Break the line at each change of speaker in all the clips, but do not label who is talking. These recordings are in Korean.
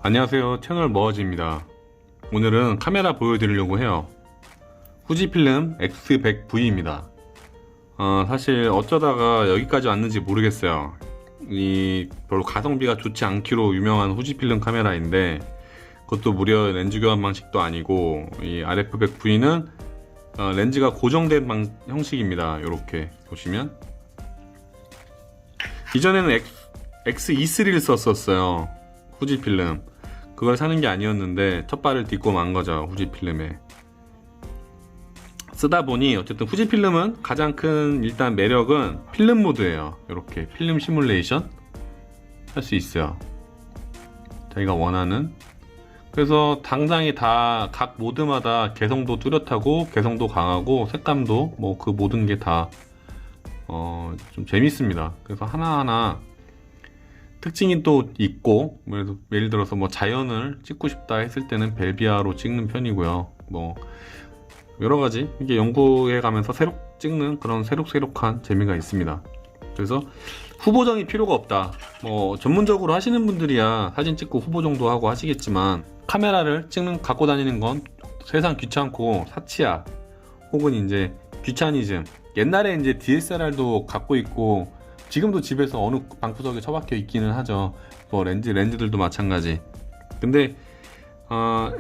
안녕하세요, 채널 머어지입니다. 오늘은 카메라 보여드리려고 해요. 후지필름 X100V입니다. 사실 어쩌다가 여기까지 왔는지 모르겠어요. 별로 가성비가 좋지 않기로 유명한 후지필름 카메라인데, 그것도 무려 렌즈 교환 방식도 아니고, 이 RF100V는 렌즈가 고정된 형식입니다. 이렇게 보시면 이전에는 X-E3를 썼었어요. 후지필름. 그걸 사는 게 아니었는데 첫 발을 딛고 만 거죠. 후지필름에 쓰다 보니 어쨌든 후지필름은 가장 큰 일단 매력은 필름 모드예요. 이렇게 필름 시뮬레이션 할 수 있어요. 자기가 원하는. 그래서 당장이 다 각 모드마다 개성도 뚜렷하고 개성도 강하고 색감도 뭐 그 모든 게 다 좀 재밌습니다. 그래서 하나하나 특징이 또 있고, 예를 들어서 뭐 자연을 찍고 싶다 했을 때는 벨비아로 찍는 편이고요. 뭐 여러가지 이게 연구해 가면서 찍는 그런 새록새록한 재미가 있습니다. 그래서 후보정이 필요가 없다. 뭐 전문적으로 하시는 분들이야 사진 찍고 후보정도 하고 하시겠지만, 카메라를 갖고 다니는 건 세상 귀찮고 사치야, 혹은 이제 귀차니즘. 옛날에 이제 DSLR도 갖고 있고 지금도 집에서 어느 방구석에 처박혀 있기는 하죠. 뭐 렌즈들도 마찬가지. 근데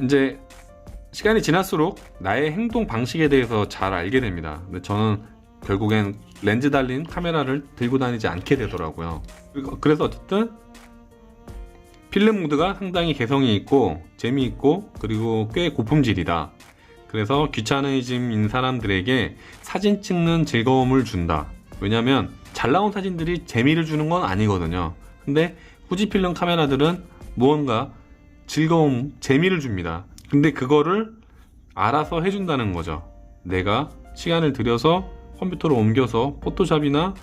이제 시간이 지날수록 나의 행동 방식에 대해서 잘 알게 됩니다. 근데 저는 결국엔 렌즈 달린 카메라를 들고 다니지 않게 되더라고요. 그래서 어쨌든 필름 모드가 상당히 개성이 있고 재미있고 그리고 꽤 고품질이다. 그래서 귀차니즘인 사람들에게 사진 찍는 즐거움을 준다. 왜냐면 잘 나온 사진들이 재미를 주는 건 아니거든요. 근데 후지필름 카메라들은 무언가 즐거움, 재미를 줍니다. 근데 그거를 알아서 해준다는 거죠. 내가 시간을 들여서 컴퓨터로 옮겨서 포토샵이나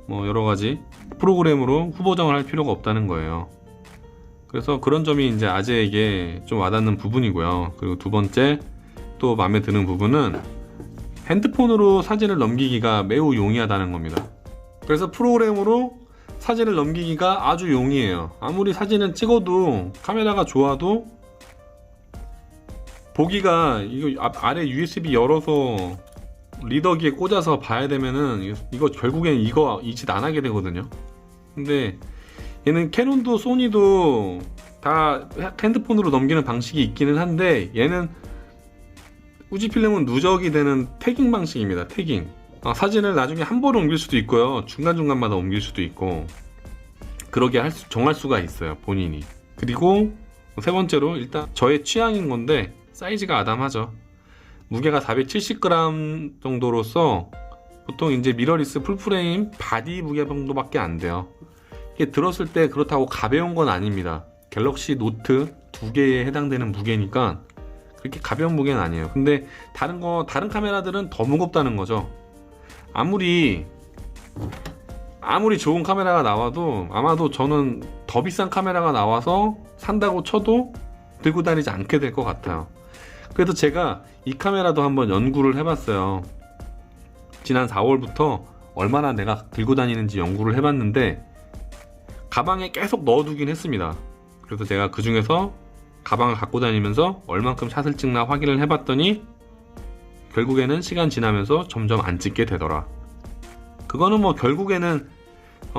뭐 여러가지 프로그램으로 후보정을 할 필요가 없다는 거예요. 그래서 그런 점이 이제 아재에게 좀 와닿는 부분이고요. 그리고 두 번째 또 마음에 드는 부분은 핸드폰으로 사진을 넘기기가 매우 용이하다는 겁니다. 그래서 프로그램으로 사진을 넘기기가 아주 용이해요. 아무리 사진을 찍어도 카메라가 좋아도 보기가 이거 아래 USB 열어서 리더기에 꽂아서 봐야 되면은 이거 결국엔 이 짓 안 하게 되거든요. 근데 얘는 캐논도 소니도 다 핸드폰으로 넘기는 방식이 있기는 한데, 얘는 후지필름은 누적이 되는 태깅 방식입니다. 태깅. 사진을 나중에 한 번에 옮길 수도 있고요. 중간중간마다 옮길 수도 있고, 그러게 정할 수가 있어요, 본인이. 그리고 세 번째로 일단 저의 취향인 건데 사이즈가 아담하죠. 무게가 470g 정도로서 보통 이제 미러리스 풀프레임 바디 무게 정도밖에 안 돼요. 이게 들었을 때 그렇다고 가벼운 건 아닙니다. 갤럭시 노트 2개에 해당되는 무게니까 그렇게 가벼운 무게는 아니에요. 근데 다른 카메라들은 더 무겁다는 거죠. 아무리 좋은 카메라가 나와도 아마도 저는 더 비싼 카메라가 나와서 산다고 쳐도 들고 다니지 않게 될 것 같아요. 그래서 제가 이 카메라도 한번 연구를 해봤어요. 지난 4월부터 얼마나 내가 들고 다니는지 연구를 해봤는데 가방에 계속 넣어두긴 했습니다. 그래서 제가 그 중에서 가방을 갖고 다니면서 얼만큼 샷을 찍나 확인을 해봤더니 결국에는 시간 지나면서 점점 안 찍게 되더라. 그거는 뭐 결국에는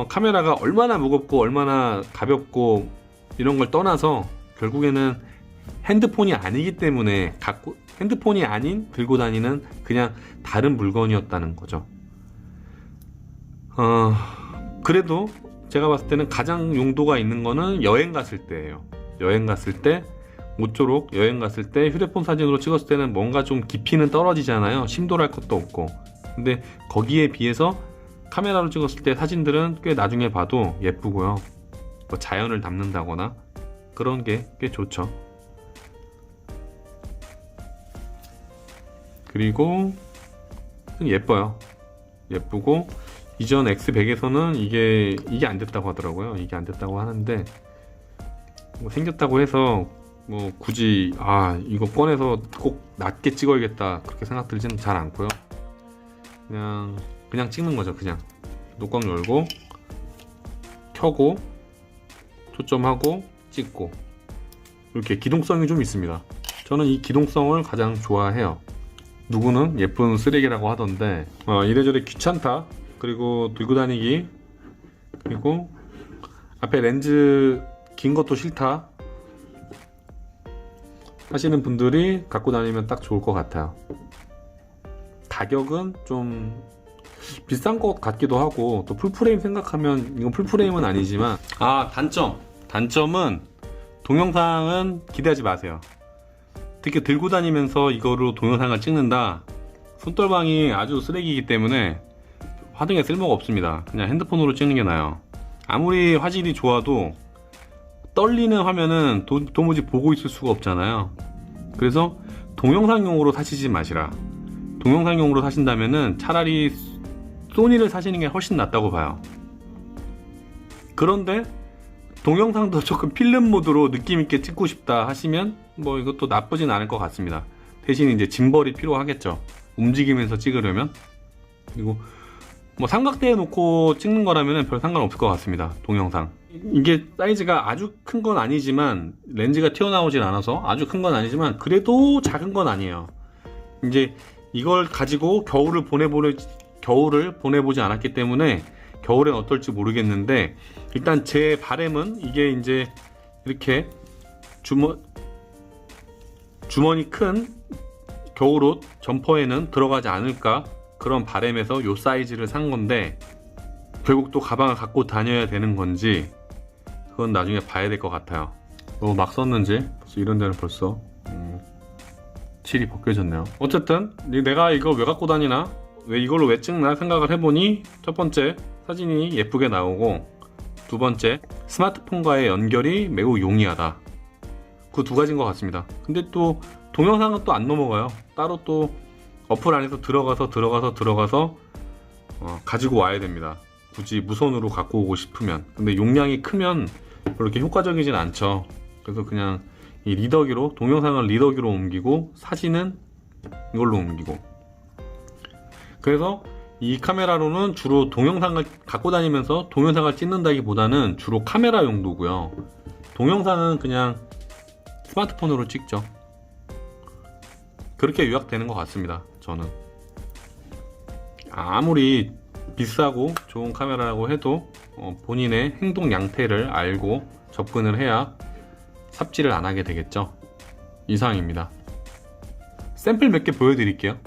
카메라가 얼마나 무겁고 얼마나 가볍고 이런 걸 떠나서 결국에는 핸드폰이 아니기 때문에 핸드폰이 아닌 들고 다니는 그냥 다른 물건이었다는 거죠. 그래도 제가 봤을 때는 가장 용도가 있는 거는 여행 갔을 때예요. 여행 갔을 때 모쪼록 여행 갔을 때 휴대폰 사진으로 찍었을 때는 뭔가 좀 깊이는 떨어지잖아요. 심도랄 것도 없고. 근데 거기에 비해서 카메라로 찍었을 때 사진들은 꽤 나중에 봐도 예쁘고요. 뭐 자연을 담는다거나 그런 게 꽤 좋죠. 그리고 예뻐요. 예쁘고 이전 X100에서는 이게 안 됐다고 하더라고요. 이게 안 됐다고 하는데 뭐 생겼다고 해서 뭐 굳이 이거 꺼내서 꼭 낮게 찍어야겠다 그렇게 생각 들지는 잘 않고요. 그냥 찍는 거죠. 그냥 뚜껑 열고 켜고 초점하고 찍고 이렇게 기동성이 좀 있습니다. 저는 이 기동성을 가장 좋아해요. 누구는 예쁜 쓰레기라고 하던데 이래저래 귀찮다, 그리고 들고 다니기, 그리고 앞에 렌즈 긴 것도 싫다 하시는 분들이 갖고 다니면 딱 좋을 것 같아요. 가격은 좀 비싼 것 같기도 하고, 또 풀프레임 생각하면 이건 풀프레임은 아니지만, 단점은 동영상은 기대하지 마세요. 특히 들고 다니면서 이거로 동영상을 찍는다, 손떨방이 아주 쓰레기이기 때문에 화등에 쓸모가 없습니다. 그냥 핸드폰으로 찍는 게 나아요. 아무리 화질이 좋아도 떨리는 화면은 도무지 보고 있을 수가 없잖아요. 그래서 동영상용으로 사시지 마시라. 동영상용으로 사신다면은 차라리 소니를 사시는 게 훨씬 낫다고 봐요. 그런데 동영상도 조금 필름 모드로 느낌있게 찍고 싶다 하시면 뭐 이것도 나쁘진 않을 것 같습니다. 대신 이제 짐벌이 필요하겠죠. 움직이면서 찍으려면. 그리고 뭐 삼각대에 놓고 찍는 거라면 별 상관없을 것 같습니다. 동영상. 이게 사이즈가 아주 큰 건 아니지만, 렌즈가 튀어나오진 않아서 아주 큰 건 아니지만 그래도 작은 건 아니에요. 이제 이걸 가지고 겨울을 보내보지 않았기 때문에 겨울엔 어떨지 모르겠는데, 일단 제 바람은 이게 이제 이렇게 주머니 큰 겨울옷 점퍼에는 들어가지 않을까, 그런 바람에서 요 사이즈를 산 건데, 결국 또 가방을 갖고 다녀야 되는 건지 그건 나중에 봐야 될 것 같아요. 막 썼는지 벌써 이런 데는 벌써 칠이 벗겨졌네요. 어쨌든 내가 이거 왜 갖고 다니나, 왜 이걸로 왜 찍나 생각을 해보니, 첫 번째 사진이 예쁘게 나오고, 두 번째 스마트폰과의 연결이 매우 용이하다. 그 두 가지인 것 같습니다. 근데 또 동영상은 또 안 넘어가요. 따로 또 어플 안에서 들어가서 가지고 와야 됩니다. 굳이 무선으로 갖고 오고 싶으면. 근데 용량이 크면 그렇게 효과적이진 않죠. 그래서 그냥 이 리더기로, 동영상을 리더기로 옮기고 사진은 이걸로 옮기고. 그래서 이 카메라로는 주로 동영상을 갖고 다니면서 동영상을 찍는다기보다는 주로 카메라 용도고요. 동영상은 그냥 스마트폰으로 찍죠. 그렇게 요약되는 것 같습니다. 저는 아무리 비싸고 좋은 카메라라고 해도 본인의 행동 양태를 알고 접근을 해야 삽질을 안 하게 되겠죠. 이상입니다. 샘플 몇 개 보여드릴게요.